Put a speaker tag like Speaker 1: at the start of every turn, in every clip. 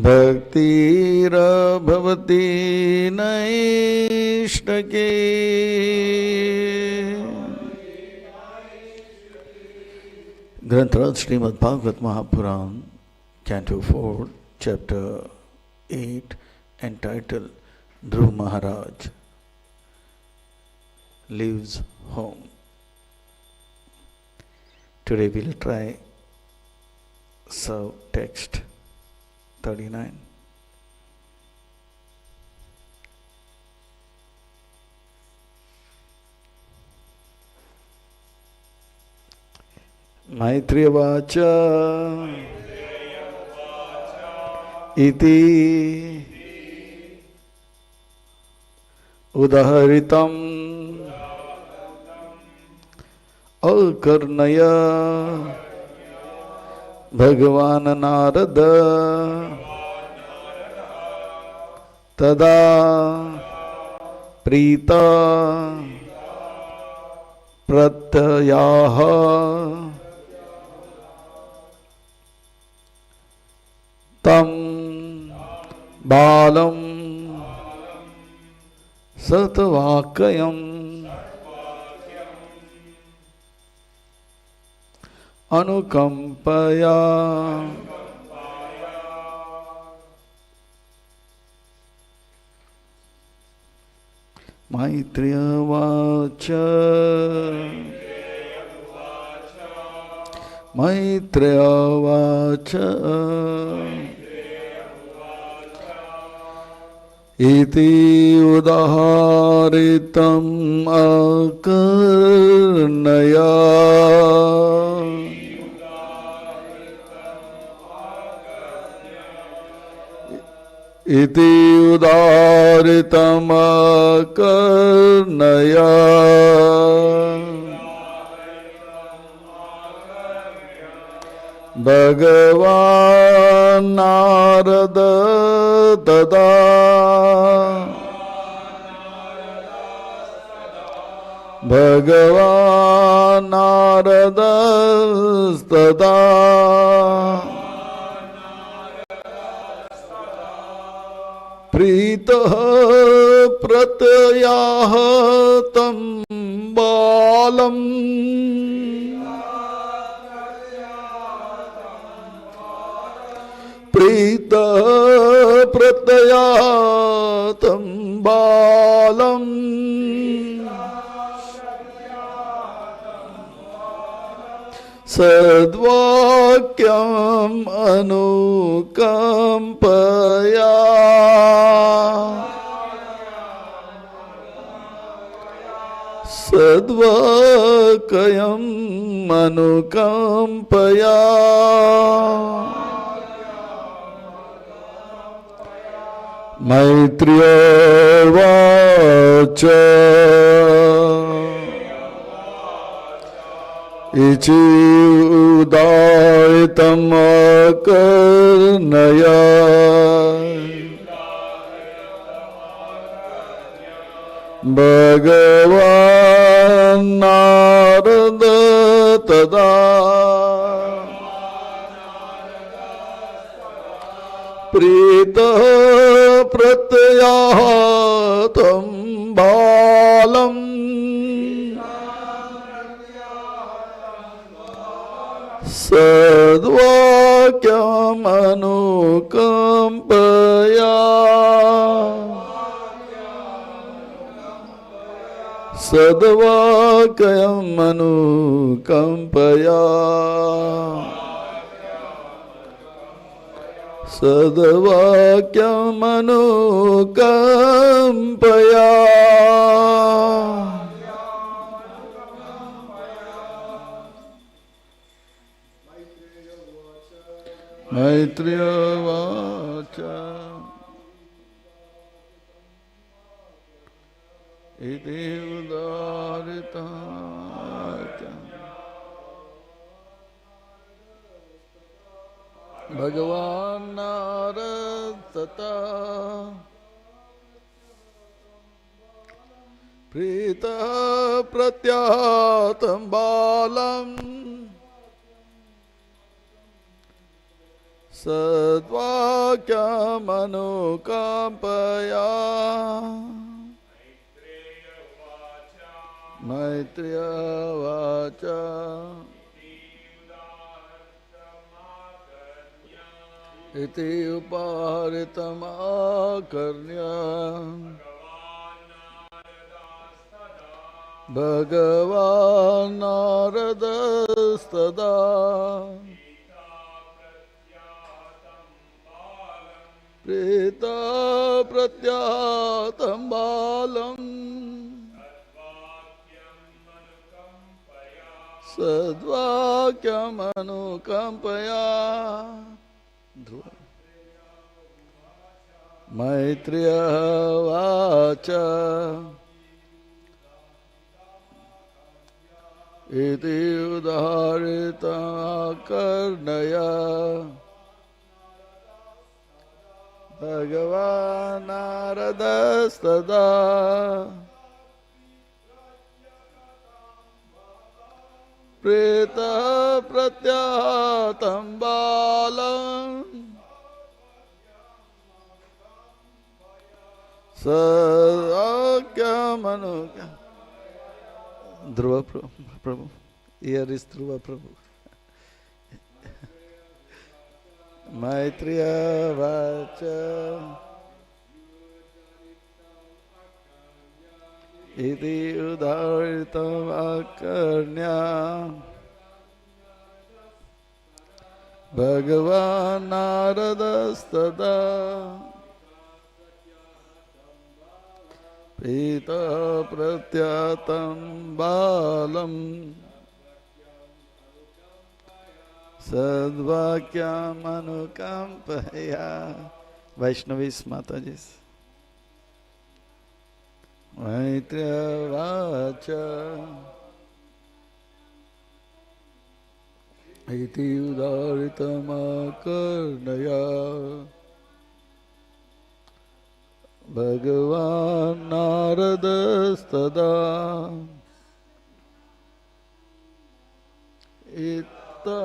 Speaker 1: भक्तिरभवति नैष्टके ग्रंथराज Shrimad Bhagavat Mahapuran Canto 4 Chapter 8 entitled Dhruv Maharaj leaves home. Today we will try text 39. Maitreya Vacha Iti Udaharitam Akarnaya Bhagavan Narada Tada Prita Pratyaha Tam Balam Satvakayam Anukampaya Maitreya Vacha Maitreya Vacha Iti udaharitam akarnaya Iti udaharitam akarnaya Bhagavan Narada Tada Bhagavan Narada Tada Prita Pratyaha Tam Balam Prita Pratyatam Balam Sadvakyam Anukampaya Sadvakayam Anukampaya Maitreya Vacha Ichi Udaitam Akarnaya Bhagavan Narada Tada Prita Pratyahatam Balam Sadvakyam Anukampaya Sadvakyam Anukampaya Sadvakyam Anukampaya Maitreya Vacha Iti Udarita Bhagavan Narada Prita Pratyatam Balam Sadvakyamanukampaya Maitreya Vacha Iti Uparitamakanya Bhagavan Naradastada Prita Pratyatam Balam Sadvakyam Anukampaya Maitreya Vacha Iti Udaharita Karnaya Bhagavan Naradastada Preta Pratyatam Balam Sadvakyamanuka Dhruva Prabhu. Here is Dhruva Prabhu. Maitreya Vacha Iti Udharitam Akarnya Bhagavan Naradastada Pita Pratyatam Balam Sadvakyam Anukampaya. Vaishnavis Matajis. Maitreya Vacha Iti Udharitam Akarnaya Bhagavan Naradastada Ita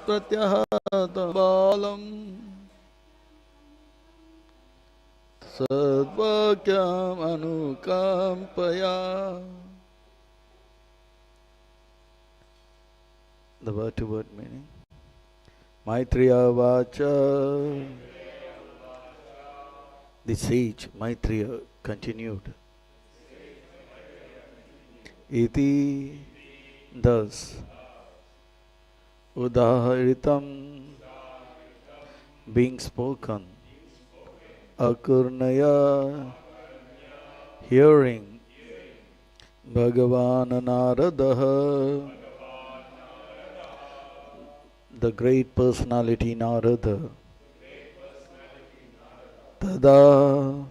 Speaker 1: Pratyatam Balam Sadvakyam Anukampaya. The word-to-word meaning. Maitreya Vacha. The sage Maitreya continued. Iti thus. Udaharitam being spoken. Akurnaya hearing. Bhagavan Naradaha the great personality Narada. Tada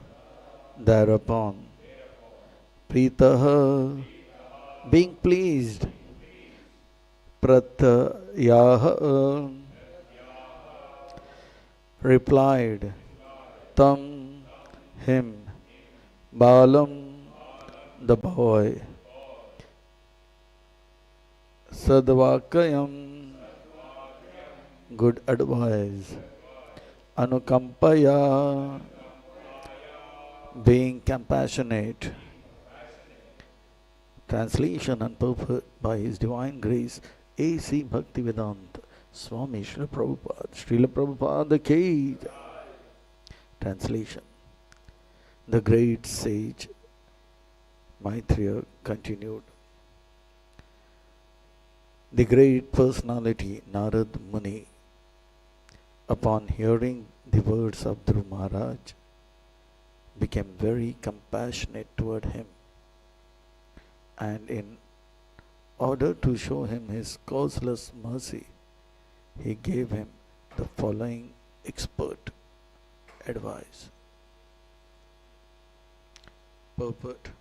Speaker 1: thereupon. Pritaha being pleased. Pratyaha replied. Tam him. Balam the boy. Sadvakayam good advice. Anukampaya being compassionate. Translation and purport by His Divine Grace A.C. Bhaktivedanta Swami Srila Prabhupada. Srila Prabhupada Ki. Translation. The great sage Maitreya continued. The great personality Narad Muni, upon hearing the words of Dhruva Maharaj, became very compassionate toward him, and in order to show him his causeless mercy, he gave him the following expert advice. Purport.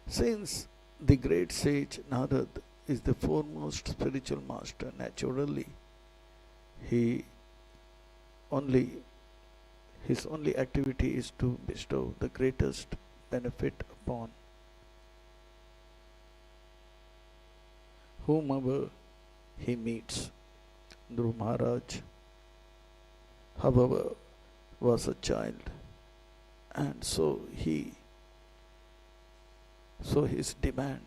Speaker 1: Since the great sage Narad is the foremost spiritual master, naturally his only activity is to bestow the greatest benefit upon whomever he meets Dhruv Maharaj, however, was a child, and so his demand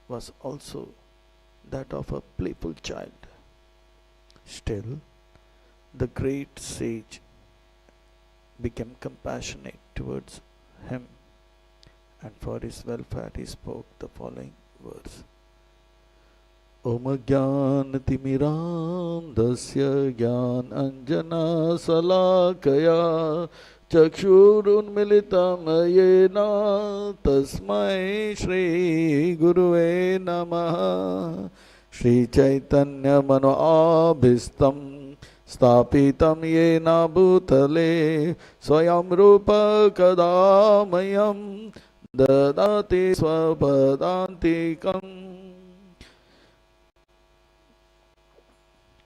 Speaker 1: was also that of a playful child. Still, the great sage became compassionate towards him, and for his welfare he spoke the following words. Om Gyan Timiram Dasya Gyan Anjana Salakaya Chakshurunmilitam Yena Tasmai Shri Guruve Namaha Shri Chaitanya Mano Abhistam Stapitam Yena Bhutale Swayam Rupa Kadamayam Dadati Swapadantikam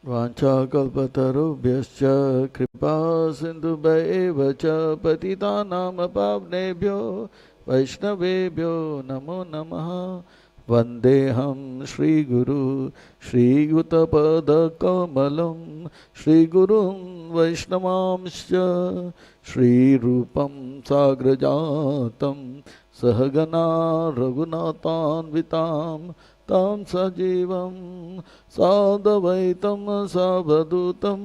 Speaker 1: Vanchakalpatarubhyascha kripa sindhubhaiva cha patitanam pavnebhyo vaishnavebhyo namo namaha Vandeham Shri Guru Shri Yutapada Kamalam Shri Gurum Vaishnavamscha Shri Rupam Sagrajatam Sahagana Raghunathanvitam Tam Sajivam Sadavaitam Savadhutam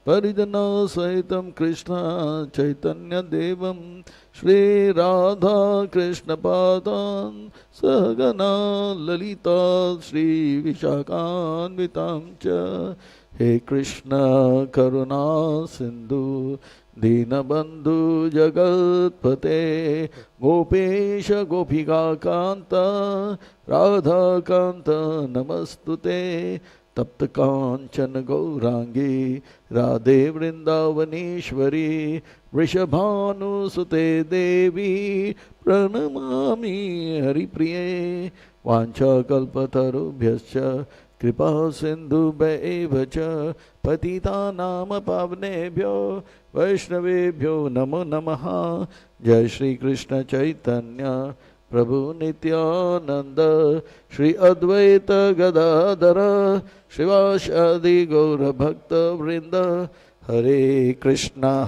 Speaker 1: Parijana Saitam Krishna Chaitanya Devam Shri Radha Krishna Padan Sahagana Lalita Shri Vishakhanvitam Cha He Krishna Karuna Sindhu Dinabandhu Jagatpate Gopesha Gopika Kanta Radha Kanta Namastute Tapta Kanchana Gaurangi Radhe Vrindavaneshwari Vrishabhanu Sute Devi Pranamami Haripriye Vancha Kalpatarubhyascha Kripa Sindhu Bhaivacha Patita Nama Pavnebhyo Vaishnavebhyo Namo Namaha Jai Shri Krishna Chaitanya Prabhu Nityananda Shri Advaita Gadadhara Shivashadi Gaura Bhakta Vrinda Hare Krishna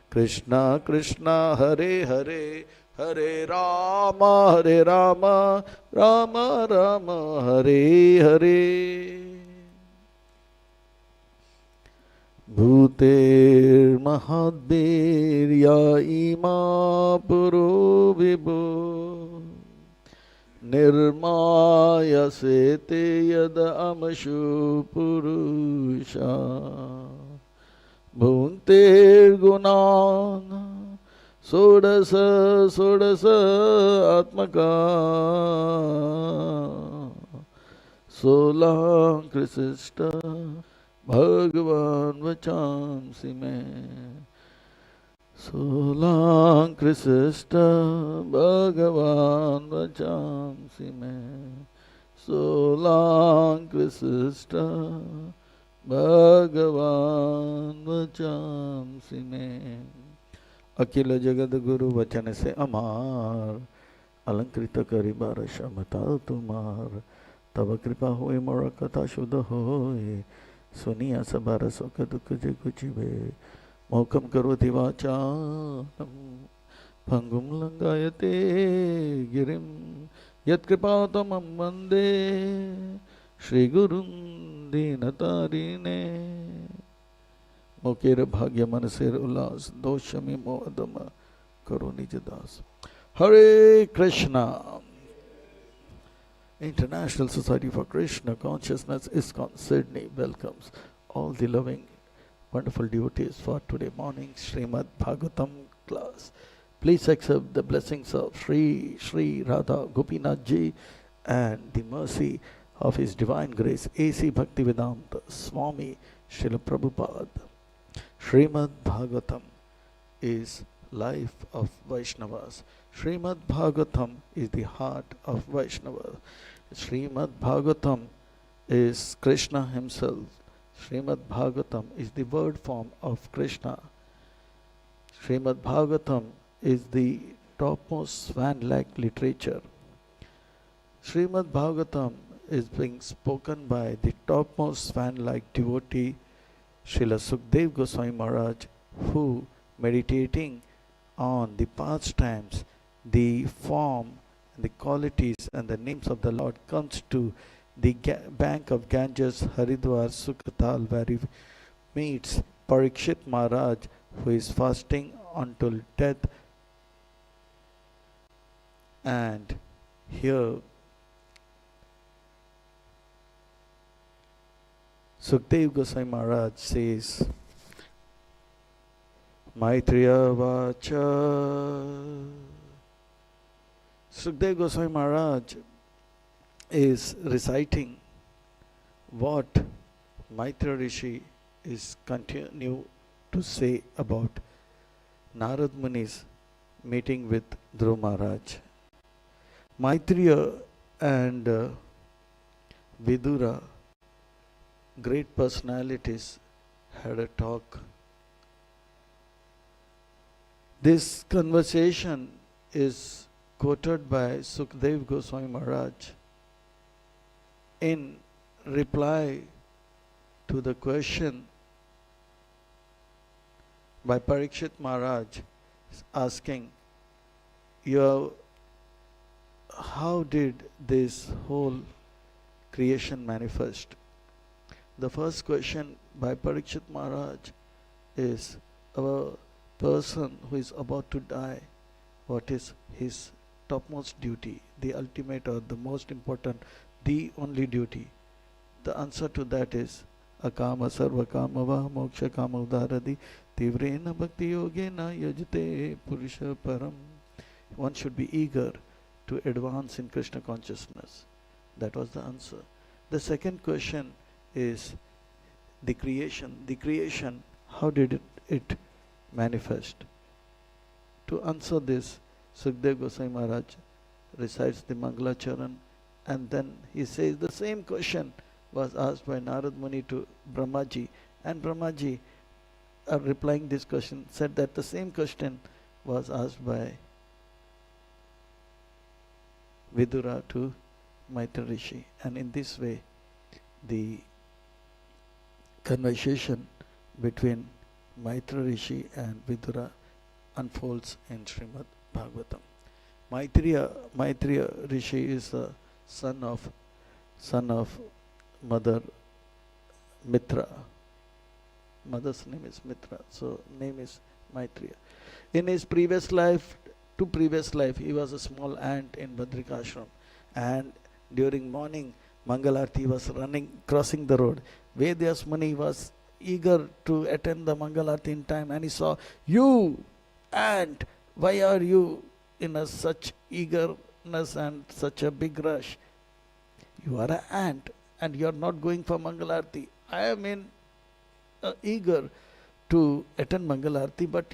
Speaker 1: Krishna Krishna Hare Hare Hare Rama Rama Rama Hare Hare Bhuter Mahadbir Ya Ima Puro Vibhu Nirmaya Sete Yada Amashu Purusha Bhunter Gunana Sodasa Atmaka Solang Krisista Bhagavan Vachamsi Me Solang Krisista Bhagavan Vachamsi Me Solang Krisista Bhagavan Vachamsi Me अखिल जगत गुरु वचन से अमार अलंकृत करी बारश अमता तुमार तब कृपा होए मोर कथा शुद्ध होए सुनिया सबार सुख दुख जे कुचिबे मोकम करोति वाचालम भंगुम लंगायते गिरिम यत्कृपातमं वन्दे श्री गुरुं दीनतारिणे मोकेर भाग्य मन सेर उल्लास दोषमी मोहदम करो निज दास Hare Krishna. International Society for Krishna Consciousness ISKCON Sydney welcomes all the loving wonderful devotees for today morning Srimad Bhagavatam class. Please accept the blessings of Sri Radha Gopinath Ji and the mercy of His Divine Grace A.C. Bhaktivedanta Swami Srila Prabhupada. Srimad Bhagavatam is life of Vaishnavas. Srimad Bhagavatam is the heart of Vaishnava. Srimad Bhagavatam is Krishna himself. Srimad Bhagavatam is the word form of Krishna. Srimad Bhagavatam is the topmost swan-like literature. Srimad Bhagavatam is being spoken by the topmost fan-like devotee Srila Sukdev Goswami Maharaj, who, meditating on the pastimes, the form, the qualities and the names of the Lord, comes to the bank of Ganges, Haridwar, Sukatal, where he meets Parikshit Maharaj, who is fasting until death. And here Sukdev Goswami Maharaj says, Maitreya Vacha. Sukdev Goswami Maharaj is reciting what Maitreya Rishi is continue to say about Narad Muni's meeting with Dhruva Maharaj. Maitreya and Vidura, great personalities, had a talk. This conversation is quoted by Sukdev Goswami Maharaj in reply to the question by Parikshit Maharaj asking, how did this whole creation manifest? The first question by Parikshit Maharaj is, a person who is about to die, what is his topmost duty, the ultimate or the most important, the only duty? The answer to that is, Akama sarva kamava moksha kama udaradi tivrena bhakti yogena yajate purusha param. One should be eager to advance in Krishna consciousness. That was the answer. The second question is the creation. The creation, how did it manifest? To answer this, Sukdev Goswami Maharaj recites the Mangalacharan, and then he says the same question was asked by Narad Muni to Brahmaji, and Brahmaji, replying this question, said that the same question was asked by Vidura to Maitreya Rishi. And in this way, the conversation between Maitreya Rishi and Vidura unfolds in Srimad Bhagavatam. Maitreya Rishi is the son of Mother Mitra. Mother's name is Mitra, so name is Maitreya. In his previous life, he was a small ant in Badrikashram, and during morning Mangalarti was crossing the road. Vedyas Muni was eager to attend the Mangalarti in time, and he saw, you ant, why are you in such eagerness and such a big rush? You are an ant and you are not going for Mangalarti. I am eager to attend Mangalarti, but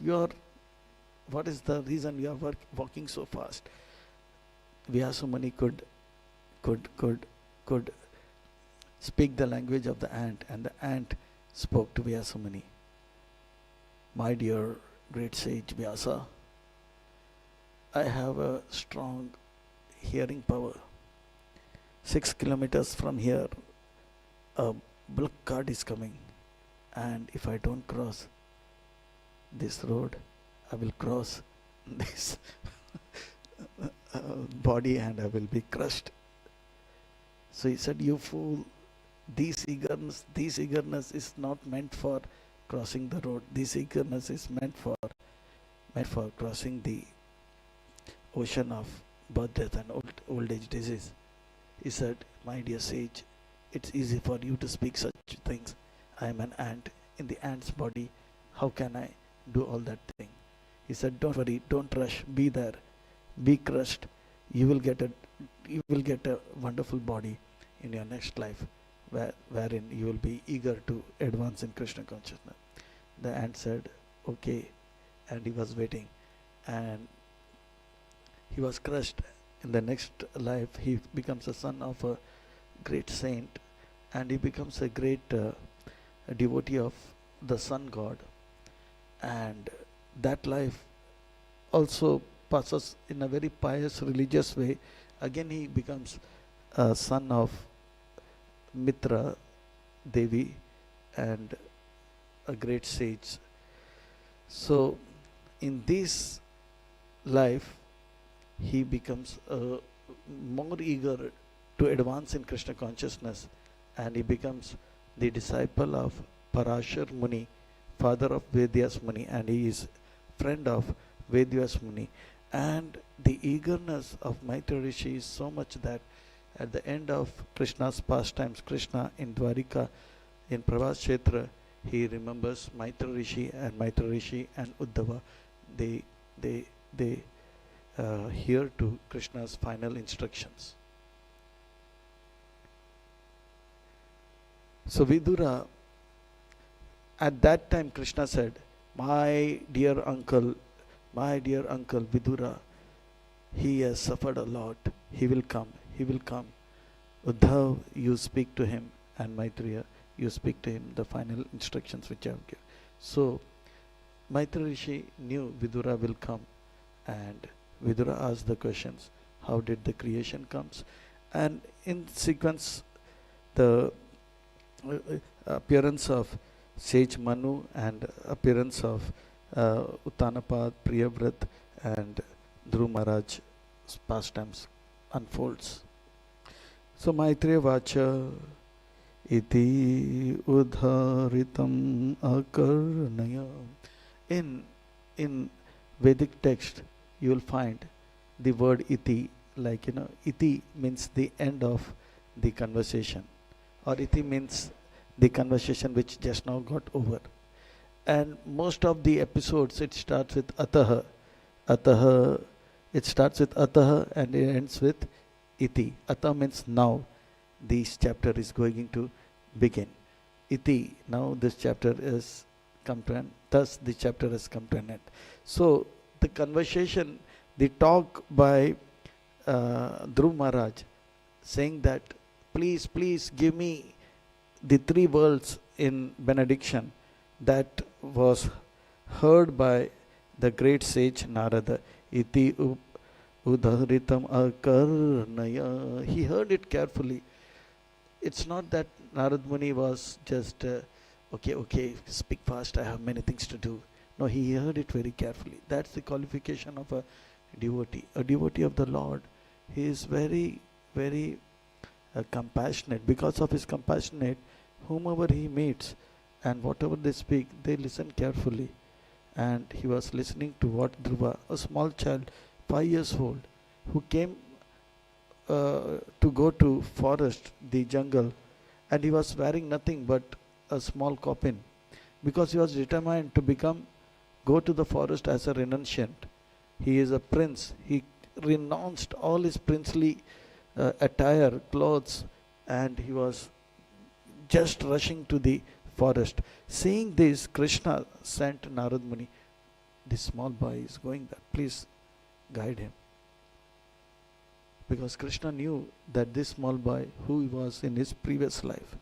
Speaker 1: what is the reason you are walking so fast? Vyasumuni could speak the language of the ant, and the ant spoke to Vyasumuni. My dear great sage Vyasa, I have a strong hearing power. 6 kilometers from here, a bullock cart is coming, and if I don't cross this road, I will cross this body and I will be crushed. So he said, you fool, this eagerness is not meant for crossing the road. This eagerness is meant for crossing the ocean of birth, death and old age disease. He said, my dear sage, it's easy for you to speak such things. I am an ant in the ant's body. How can I do all that thing? He said, don't worry, don't rush, be there, be crushed. You will get a wonderful body in your next life, wherein you will be eager to advance in Krishna consciousness. The ant said, okay, and he was waiting, and he was crushed. In the next life, he becomes a son of a great saint, and he becomes a great devotee of the sun god. And that life also passes in a very pious religious way. Again he becomes a son of Mitra Devi and a great sage. So in this life, he becomes more eager to advance in Krishna consciousness, and he becomes the disciple of Parashar Muni, father of Vedyas Muni, and he is friend of Vedyas Muni. And the eagerness of Maitreya Rishi is so much that at the end of Krishna's pastimes, Krishna in Dwarika, in Pravas Kshetra, he remembers Maitreya Rishi, and Maitreya Rishi and Uddhava, they hear to Krishna's final instructions. So Vidura, at that time Krishna said, my dear uncle Vidura, he has suffered a lot. He will come. Uddhav, you speak to him, and Maitreya, you speak to him the final instructions which I have given. So Maitreya Rishi knew Vidura will come, and Vidura asked the questions. How did the creation comes? And in sequence, the appearance of sage Manu and appearance of Uttanapad, Priyavrat and Dhruv Maharaj's pastimes unfolds. So Maitreya Vacha iti udharitam akarnaya. In Vedic text, you will find the word iti, like iti means the end of the conversation, or iti means the conversation which just now got over. And most of the episodes, it starts with ataha. It starts with ataha and it ends with iti. Ataha means now. This chapter is going to begin. Iti, now this chapter is come to an end. Thus the chapter has come to an end. So the conversation, the talk by Dhruv Maharaj, saying that please give me the three worlds in benediction, that was heard by the great sage Narada. Iti udharitam akarnaya. He heard it carefully. It's not that Narad Muni was just okay, speak fast, I have many things to do. No, he heard it very carefully. That's the qualification of a devotee of the Lord. He is very, very compassionate. Because of his compassionate, whomever he meets and whatever they speak, they listen carefully. And he was listening to what Dhruva, a small child, 5 years old, who came to go to forest, the jungle, and he was wearing nothing but a small coffin, because he was determined to go to the forest as a renunciant. He is a prince. He renounced all his princely attire, clothes, and he was just rushing to the forest. Seeing this, Krishna sent Narad Muni, this small boy is going there, please guide him. Because Krishna knew that this small boy, who he was in his previous life,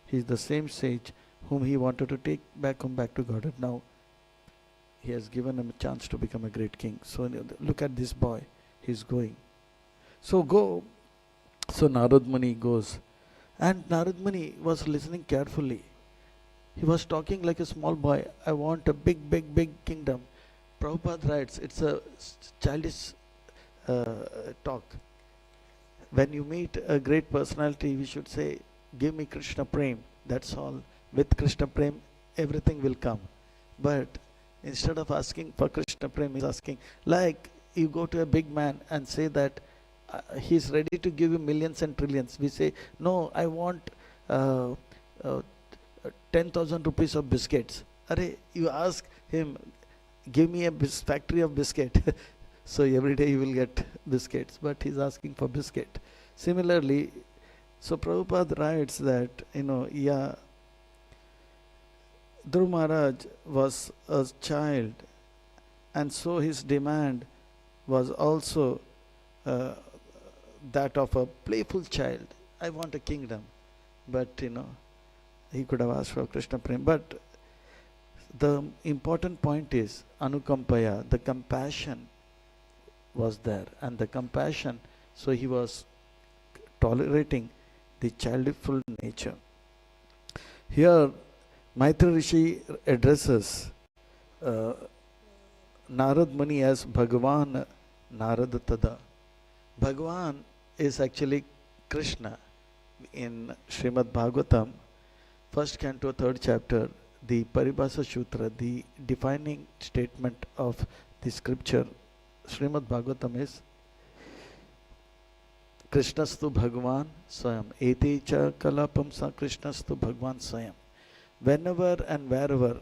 Speaker 1: he is the same sage whom he wanted to take back, come back to Godhead. Now he has given him a chance to become a great king. So look at this boy, he is going. So Narad Muni goes, and Narad Muni was listening carefully. He was talking like a small boy. I want a big kingdom. Prabhupada writes, it's a childish talk. When you meet a great personality, we should say, give me Krishna Prem. That's all. With Krishna Prem, everything will come. But instead of asking for Krishna Prem, he's asking, like you go to a big man and say that he's ready to give you millions and trillions. We say, no, I want 10,000 rupees of biscuits. You ask him, give me a factory of biscuit. So every day you will get biscuits, but he's asking for biscuit. Similarly, so Prabhupada writes that, Dhruv Maharaj was a child, and so his demand was also that of a playful child. I want a kingdom. But, he could have asked for Krishna Prem. But the important point is Anukampaya, the compassion was there. And the compassion, so he was tolerating the childful nature. Here, Maitri Rishi addresses Narad Muni as Bhagavan Narada Tada. Bhagavan is actually Krishna. In Srimad Bhagavatam, first canto, third chapter, the Paribhasa Sutra, the defining statement of the scripture, Srimad Bhagavatam is Krishnastu Bhagavan Swayam. Ete cha kalapam sa Krishnastu Bhagavan Swayam. Whenever and wherever,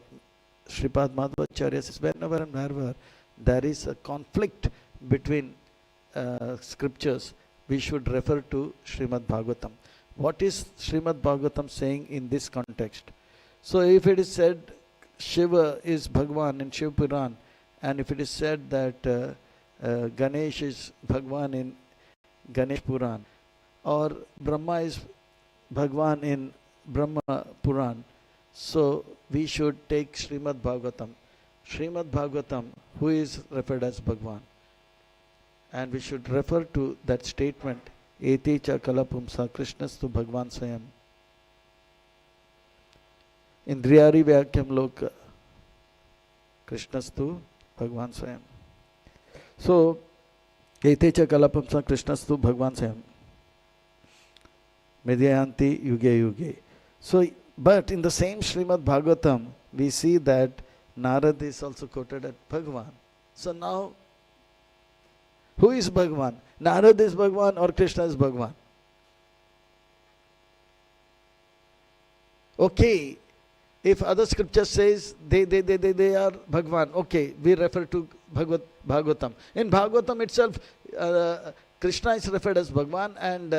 Speaker 1: Sripad Madhvacharya says, whenever and wherever there is a conflict between scriptures, we should refer to Srimad Bhagavatam. What is Srimad Bhagavatam saying in this context? So if it is said Shiva is Bhagavan in Shiv Puran, and if it is said that Ganesh is Bhagavan in Ganesh Puran, or Brahma is Bhagavan in Brahma Puran, so we should take Srimad Bhagavatam. Srimad Bhagavatam, who is referred as Bhagavan. And we should refer to that statement, Ete cha kalapumsa Krishnastu Bhagavan Swayam. Indriyari Vyakyam Loka Krishnastu Bhagavan Swayam. So, Ete cha kalapumsa Krishnastu Bhagavan Swayam. Medyayanti Yuge Yuge. So, but in the same Srimad Bhagavatam, we see that Narad is also quoted as Bhagavan. So now, who is Bhagavan? Narad is Bhagavan or Krishna is Bhagavan? Okay, if other scripture says they are Bhagavan, okay, we refer to Bhagavatam. In Bhagavatam itself, Krishna is referred as Bhagavan, and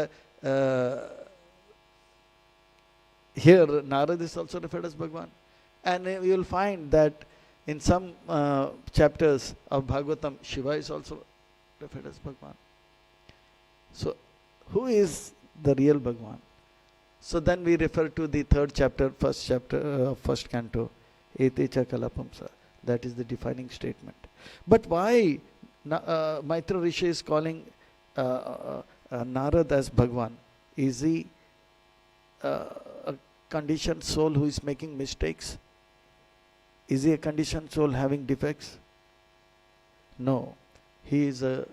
Speaker 1: here Narad is also referred as Bhagavan. And you will find that in some chapters of Bhagavatam, Shiva is also referred as Bhagavan. So, who is the real Bhagavan? So then we refer to the third chapter, first canto, Ete cha kalapamsa. That is the defining statement. But why Maitri Rishi is calling Narad as Bhagavan? Is he a conditioned soul who is making mistakes? Is he a conditioned soul having defects? No. He is a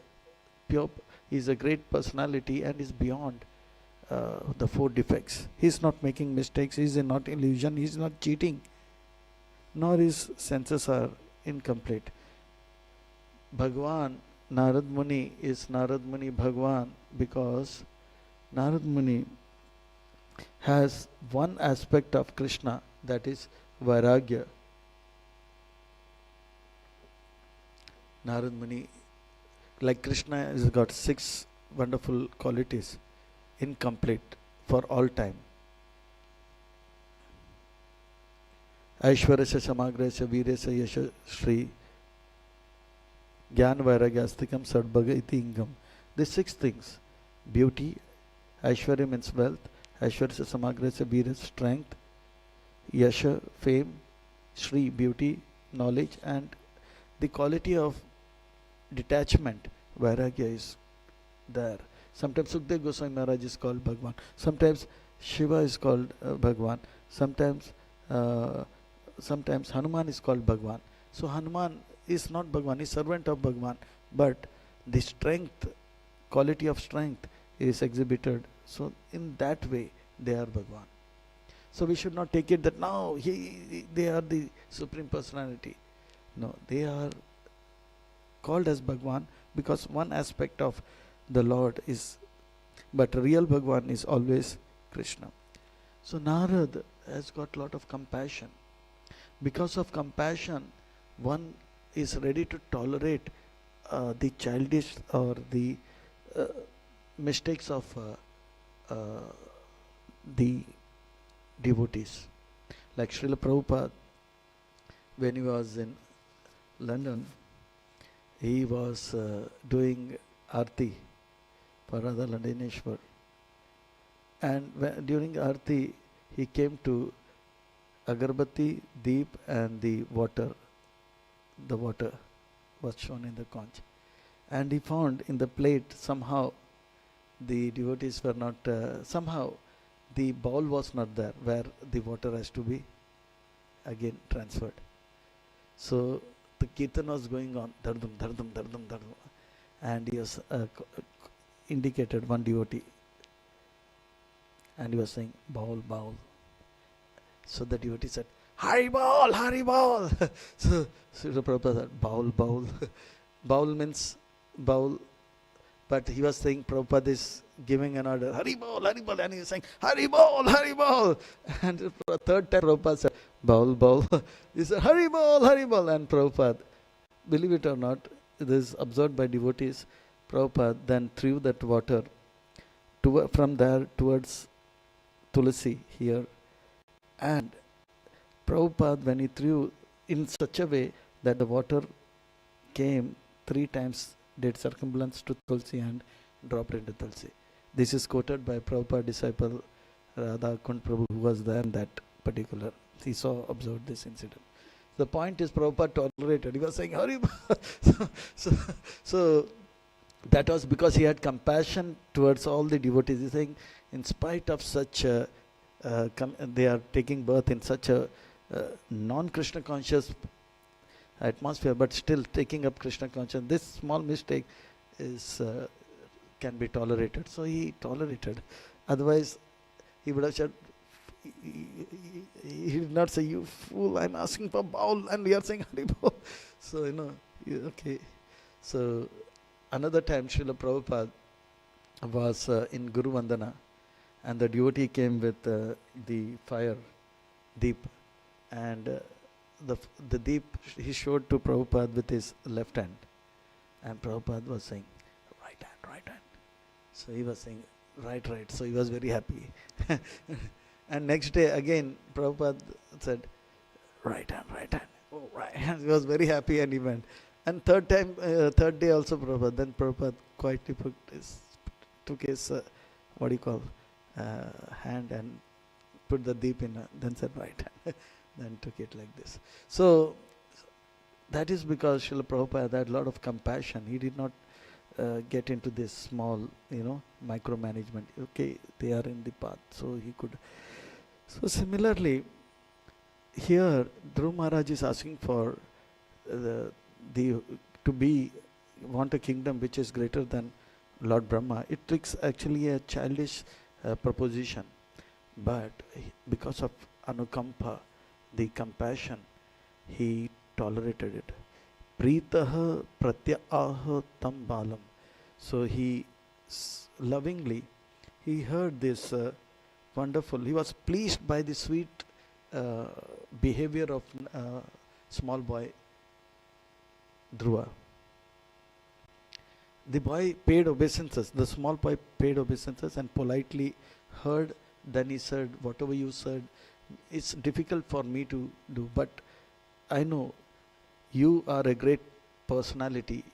Speaker 1: pure, he is a great personality and is beyond the four defects. He is not making mistakes, he is not illusion, he is not cheating, nor his senses are incomplete. Bhagavan, Narad Muni is Narad Muni Bhagavan because Narad Muni has one aspect of Krishna, that is Vairagya. Narad Muni, like Krishna, has got 6 wonderful qualities, incomplete for all time. Aishwarasya Samagrasya Virasya Yasha Shri Gyan Vairagyastikam Sadbhaga Iti Ingam. These 6 things: beauty, Aishwarya means wealth, Aishwarasya Samagrasya Virasya strength, Yasha fame, Shri beauty, knowledge, and the quality of detachment, Vairagya is there. Sometimes Sukdev Goswami Maharaj is called Bhagavan. Sometimes Shiva is called Bhagavan. Sometimes Hanuman is called Bhagavan. So Hanuman is not Bhagavan, he is servant of Bhagavan. But the strength, quality of strength is exhibited. So in that way they are Bhagavan. So we should not take it that now they are the Supreme Personality. No, they are called as Bhagavan because one aspect of the Lord is, but real Bhagavan is always Krishna. So Narad has got lot of compassion. Because of compassion, one is ready to tolerate the childish or the mistakes of the devotees. Like Srila Prabhupada, when he was in London, he was doing Aarti for Radha Landineshwar. And during Aarti, he came to Agarbatti, Deep and the water. The water was shown in the conch. And he found in the plate somehow the devotees were not, somehow the bowl was not there where the water has to be again transferred. So the kirtan was going on, dardum, dardum, dardum, dardum, and he was indicated one devotee, and he was saying, bowl, bowl. So the devotee said, Hari Bol, Hari Bol. So Srila Prabhupada said, bowl, bowl. Bowl means bowl, but he was saying Prabhupada is giving an order, Hari Bol, and he was saying, Hari Bol, Hari Bol. And for third time Prabhupada said, bowl, bowl. He said, Hari Bol, and Prabhupada, believe it or not, this is observed by devotees, Prabhupada then threw that water from there towards Tulasi here, and Prabhupada, when he threw in such a way that the water came 3 times, did circumambulance to Tulsi and dropped into Tulsi. This is quoted by Prabhupada disciple Radha Kund Prabhu, who was there in that particular. He observed this incident. The point is Prabhupada tolerated. He was saying, Hari. So that was because he had compassion towards all the devotees. He's saying, in spite of such they are taking birth in such a non-Krishna conscious atmosphere, but still taking up Krishna consciousness, this small mistake is can be tolerated. So he tolerated. Otherwise, he would have said, he did not say, you fool, I'm asking for bowl and we are saying Hari Bol. So, okay. So, another time Srila Prabhupada was in Guru Vandana, and the devotee came with the fire, deep, and the deep he showed to Prabhupada with his left hand, and Prabhupada was saying, right hand. So he was saying, right. So he was very happy. And next day again Prabhupada said, right hand. Oh, right hand. He was very happy and he went. And third day also Prabhupada. Then Prabhupada quietly took his hand and put the deep in, then said right hand. Then took it like this. So that is because Srila Prabhupada had a lot of compassion. He did not get into this small, micromanagement. Okay, they are in the path, so he could. So similarly, here Dhruv Maharaj is asking for want a kingdom which is greater than Lord Brahma. It is actually a childish proposition, but because of anukampa, the compassion, he tolerated it. Pritaha pratyaaha tam balam. So he lovingly, he heard this wonderful, he was pleased by the sweet behavior of small boy Dhruva. The boy paid obeisances, the small boy paid obeisances and politely heard. Then he said, whatever you said, it's difficult for me to do, but I know you are a great personality.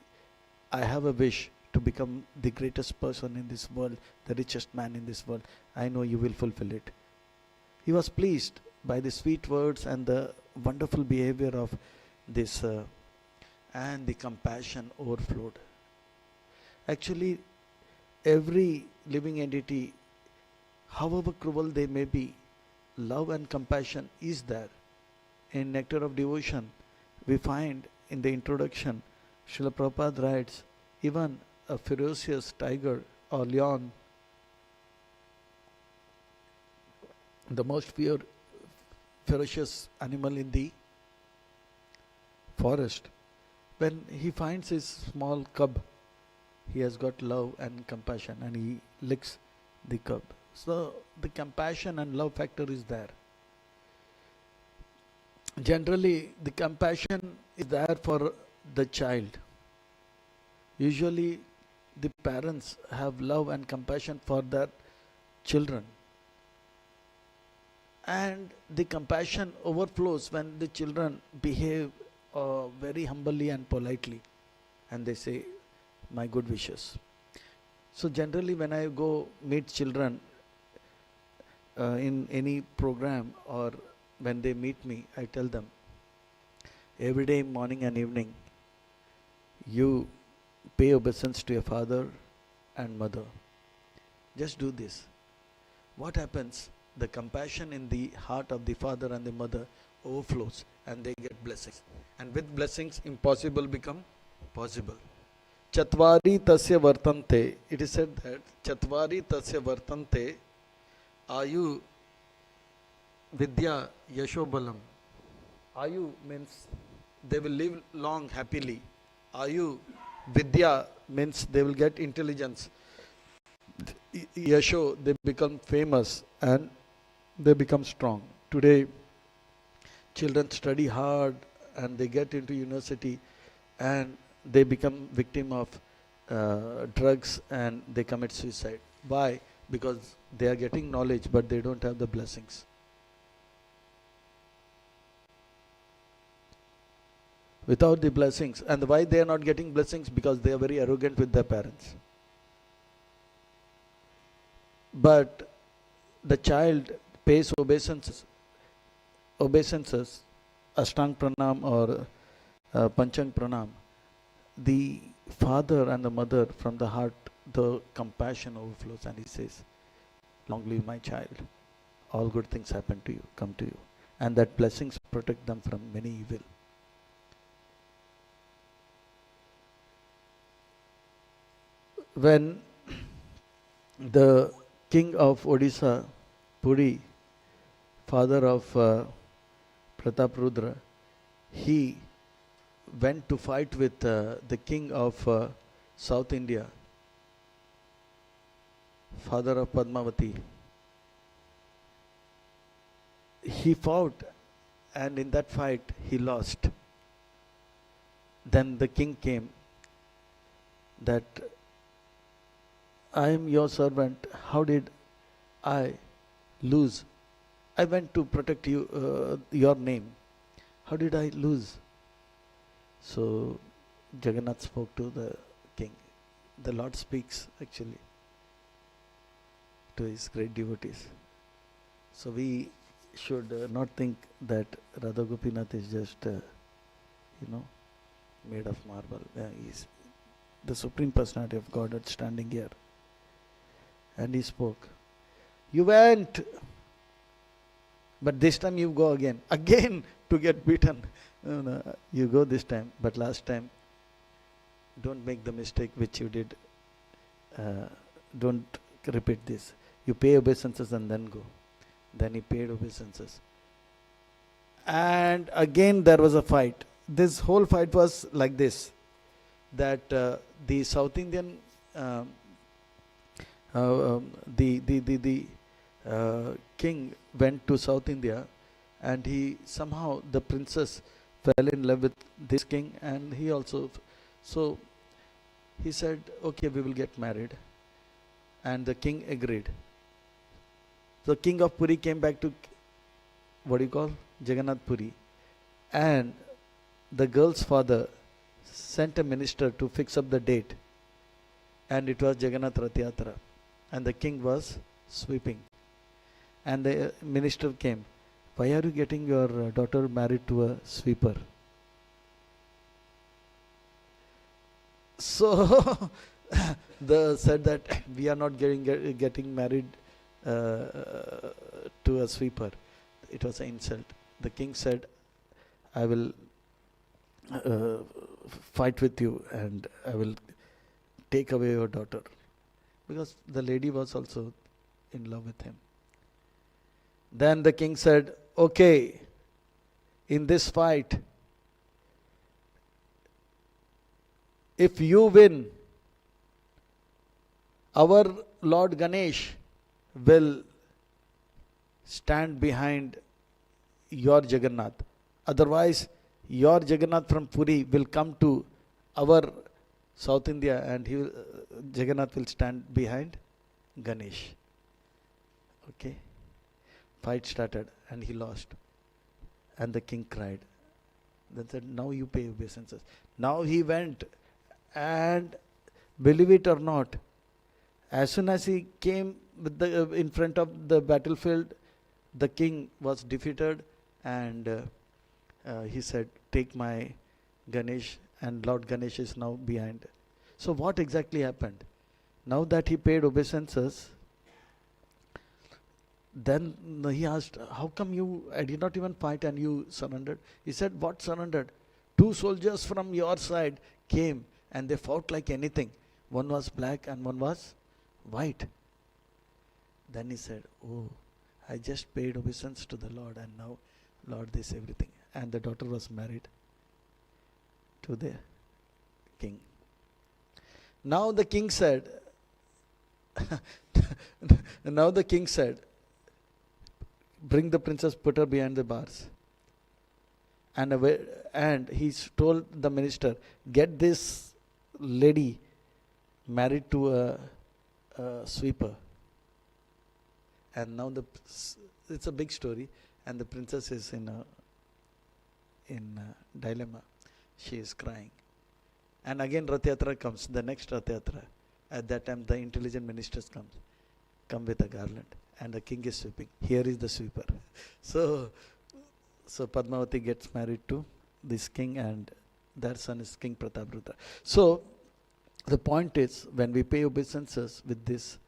Speaker 1: I have a wish to become the greatest person in this world, the richest man in this world. I know you will fulfill it. He was pleased by the sweet words and the wonderful behavior of this, and the compassion overflowed. Actually, every living entity, however cruel they may be, love and compassion is there. In Nectar of Devotion, we find in the introduction, Srila Prabhupada writes, even a ferocious tiger or lion, the most ferocious animal in the forest, when he finds his small cub, he has got love and compassion and he licks the cub. So the compassion and love factor is there. Generally, the compassion is there for the child. Usually, the parents have love and compassion for their children. And the compassion overflows when the children behave very humbly and politely. And they say, my good wishes. So generally, when I go meet children in any program or when they meet me, I tell them, every day, morning and evening, you pay obeisance to your father and mother. Just do this. what happens? The compassion in the heart of the father and the mother overflows and they get blessings. And with blessings, impossible become possible. Chatvari tasya vartante. It is said that Chatvari tasya vartante ayu vidya yashobalam. Ayu means they will live long happily. Ayu vidya means they will get intelligence. Yasho, they become famous and they become strong. Today, children study hard and they get into university and they become victim of drugs and they commit suicide. Why? Because they are getting knowledge but they don't have the blessings. Without the blessings. And why they are not getting blessings? Because they are very arrogant with their parents. But the child pays obeisances, Ashtang Pranam or Panchang Pranam. The father and the mother, from the heart, the compassion overflows and he says, long live my child. All good things happen to you, come to you. And that blessings protect them from many evil. When the king of Odisha, Puri, father of Pratap Rudra, he went to fight with the king of South India, father of Padmavati. He fought and in that fight he lost. Then the king came that I am your servant. How did I lose? I went to protect you, your name. How did I lose? So Jagannath spoke to the king. The Lord speaks actually to his great devotees. So we should not think that Radha Gopinath is just, made of marble. He's the Supreme Personality of Godhead standing here. And he spoke. You went, but this time you go again to get beaten. No, you go this time, but last time, don't make the mistake which you did. Don't repeat this. You pay obeisances and then go. Then he paid obeisances. And again there was a fight. This whole fight was like this, that the South Indian the king went to South India and he somehow, the princess fell in love with this king and he also, so he said, okay, we will get married. And the king agreed. The king of Puri came back to, Jagannath Puri. And the girl's father sent a minister to fix up the date. And it was Jagannath Rath Yatra. And the king was sweeping. And the minister came. Why are you getting your daughter married to a sweeper? So the said that we are not getting married to a sweeper. It was an insult. The king said, I will fight with you and I will take away your daughter. Because the lady was also in love with him. Then the king said, okay, in this fight, if you win, our Lord Ganesh will stand behind your Jagannath. Otherwise, your Jagannath from Puri will come to our South India and Jagannath will stand behind Ganesh. Okay. Fight started and he lost. And the king cried. Then said, now you pay obeisances. Now he went and, believe it or not, as soon as he came with in front of the battlefield, the king was defeated and he said, take my Ganesh, and Lord Ganesh is now behind. So what exactly happened? Now that he paid obeisances, Then he asked, how come I did not even fight and you surrendered? He said, what surrendered? Two soldiers from your side came and they fought like anything. One was black and one was white. Then he said, oh, I just paid obeisance to the Lord and now Lord this everything. And the daughter was married to the king. Now the king said, bring the princess, put her behind the bars. And he told the minister, get this lady married to a sweeper. And now it's a big story, and the princess is in a dilemma. She is crying. And again Rath Yatra comes, the next Rath Yatra. At that time the intelligent ministers come with a garland, and the king is sweeping. Here is the sweeper. So Padmavati gets married to this king, and their son is King Prataprudra. So the point is, when we pay obeisances with this,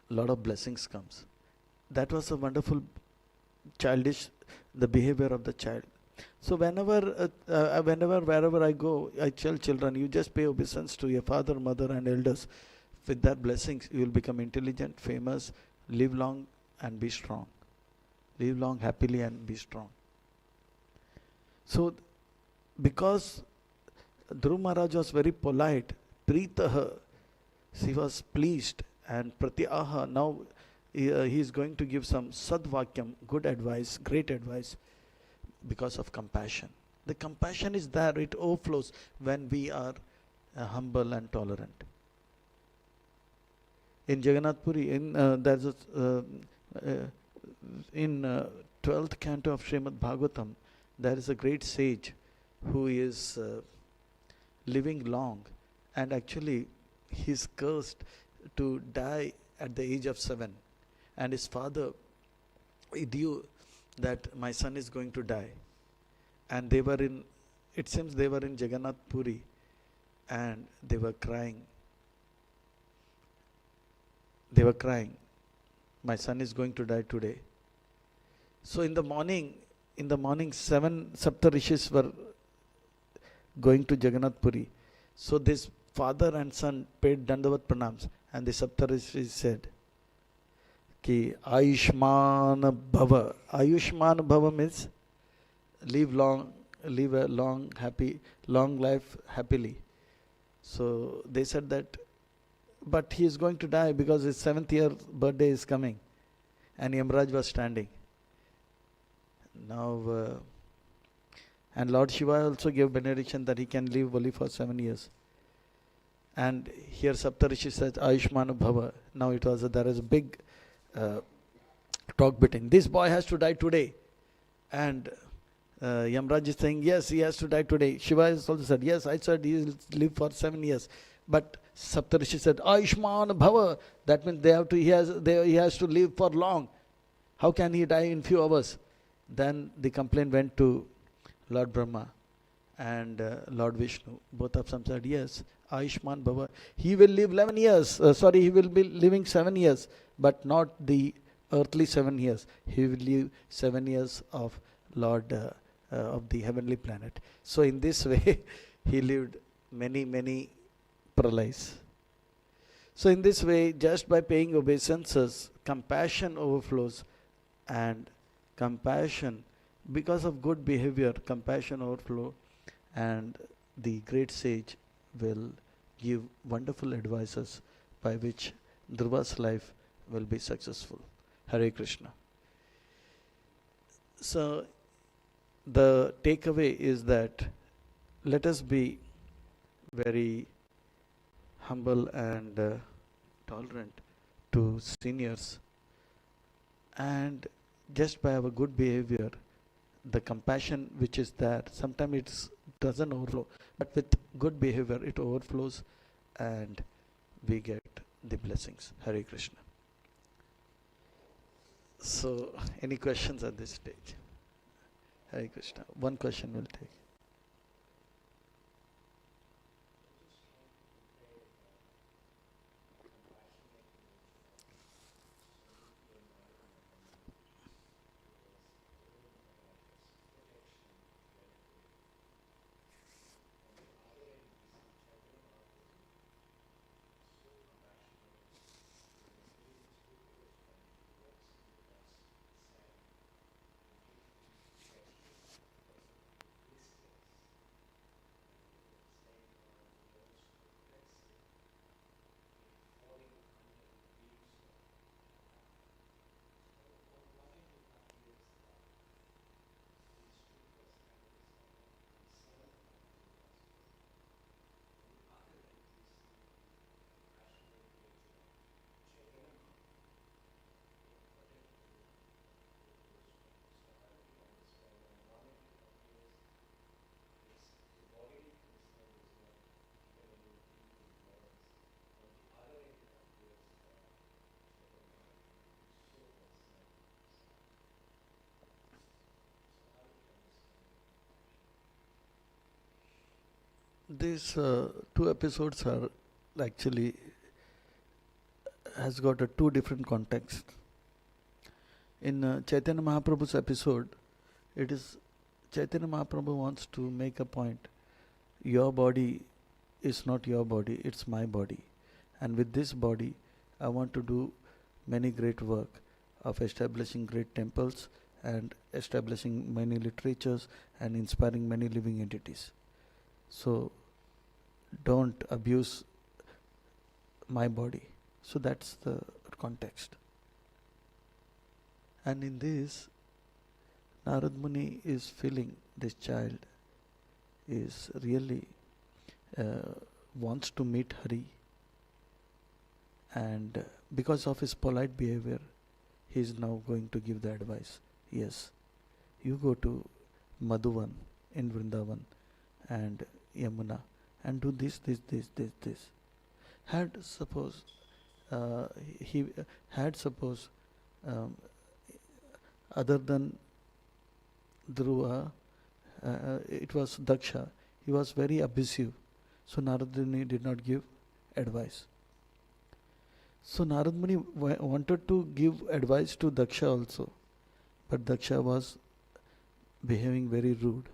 Speaker 1: lot of blessings comes. That was a wonderful the behavior of the child. So wherever I go, I tell children, you just pay obeisance to your father, mother and elders. With that blessings, you will become intelligent, famous, live long and be strong. Live long happily and be strong. So because Dhruv Maharaj was very polite, Pritaha, he was pleased, and Pratyaha, now he is going to give some Sadvakyam, good advice, great advice, because of compassion. The compassion is there, it overflows when we are humble and tolerant. In Jagannath Puri, there's in 12th canto of Srimad Bhagavatam, there is a great sage who is living long, and actually he is cursed to die at the age of 7. And his father knew that my son is going to die. And it seems they were in Jagannath Puri, and they were crying. My son is going to die today. So in the morning 7 Saptarishis were going to Jagannath Puri. So this father and son paid Dandavat Pranams, and the Saptarishis said, Ki Ayushman Bhava. Ayushman Bhava means live a long life happily. So they said that, but he is going to die because his 7th year birthday is coming. And Yamraj was standing. Now, and Lord Shiva also gave benediction that he can live only for 7 years. And here Saptarishi says Ayushman Bhava. Now there is a big talk between, this boy has to die today. And Yamraj is saying, yes, he has to die today. Shiva has also said, yes, I said he will live for 7 years. But Saptarishi said, Ayushman Bhava. That means he has to live for long. How can he die in few hours? Then the complaint went to Lord Brahma and Lord Vishnu. Both of them said, yes, Ayushman Bhava. He will live 11 years. He will be living 7 years, but not the earthly 7 years. He will live 7 years of Lord of the heavenly planet. So in this way, he lived many pralays. So in this way, just by paying obeisances, compassion overflows, and compassion, because of good behavior, compassion overflow, and the great sage will give wonderful advices by which Dhruva's life will be successful. Hare Krishna. So the takeaway is that let us be very humble and tolerant to seniors, and just by our good behavior, the compassion which is there, sometimes it doesn't overflow, but with good behavior it overflows and we get the blessings. Hare Krishna. So any questions at this stage? Hare Krishna. One question we'll take. These two episodes are actually has got a two different contexts. In Chaitanya Mahaprabhu's episode, it is Chaitanya Mahaprabhu wants to make a point. Your body is not your body, it's my body. And with this body, I want to do many great work of establishing great temples and establishing many literatures and inspiring many living entities. So don't abuse my body. So that's the context. And in this, Narad Muni is feeling this child is really wants to meet Hari, and because of his polite behavior, he is now going to give the advice. Yes, you go to Madhuvan in Vrindavan and Yamuna and do this. Had suppose he had suppose other than Dhruva, it was Daksha. He was very abusive. So Narad Muni did not give advice. So Narad Muni wanted to give advice to Daksha also. But Daksha was behaving very rude.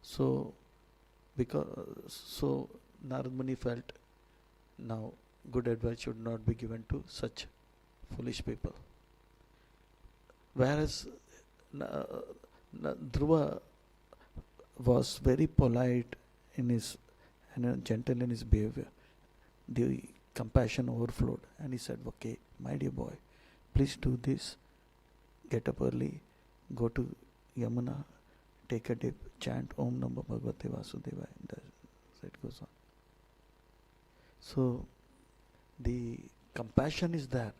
Speaker 1: So Narad Muni felt now good advice should not be given to such foolish people. Whereas Dhruva was very polite in his and gentle in his behavior. The compassion overflowed, and he said, "Okay, my dear boy, please do this. Get up early, go to Yamuna, take a dip, chant Om Namo Bhagavate Vasudevaya." So it goes on. So the compassion is there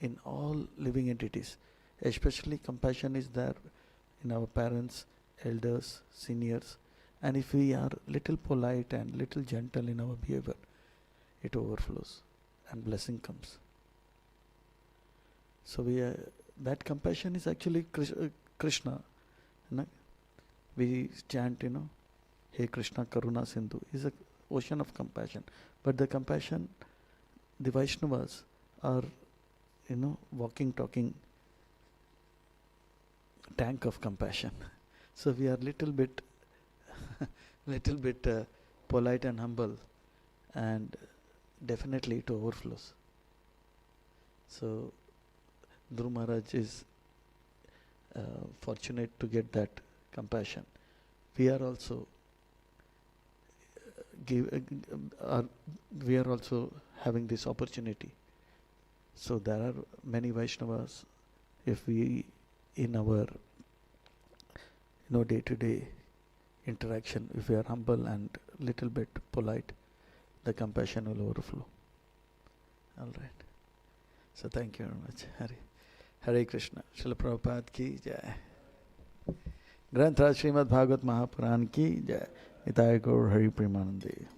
Speaker 1: in all living entities. Especially compassion is there in our parents, elders, seniors. And if we are little polite and little gentle in our behavior, it overflows and blessing comes. So that compassion is actually Krishna. We chant, Hey Krishna Karuna Sindhu is an ocean of compassion. But the compassion, the Vaishnavas are, walking, talking tank of compassion. So we are little bit polite and humble, and definitely it overflows. So Dhruva Maharaj is fortunate to get that compassion. We are also we are also having this opportunity. So there are many Vaishnavas. If we in our day-to-day interaction, if we are humble and little bit polite, the compassion will overflow. All right. So thank you very much. Hare Krishna. Srila Prabhupada ki jai. Granth Raj Srimad Bhagavat Mahapuran ki jai. Nitai Gaur Hari Premanande.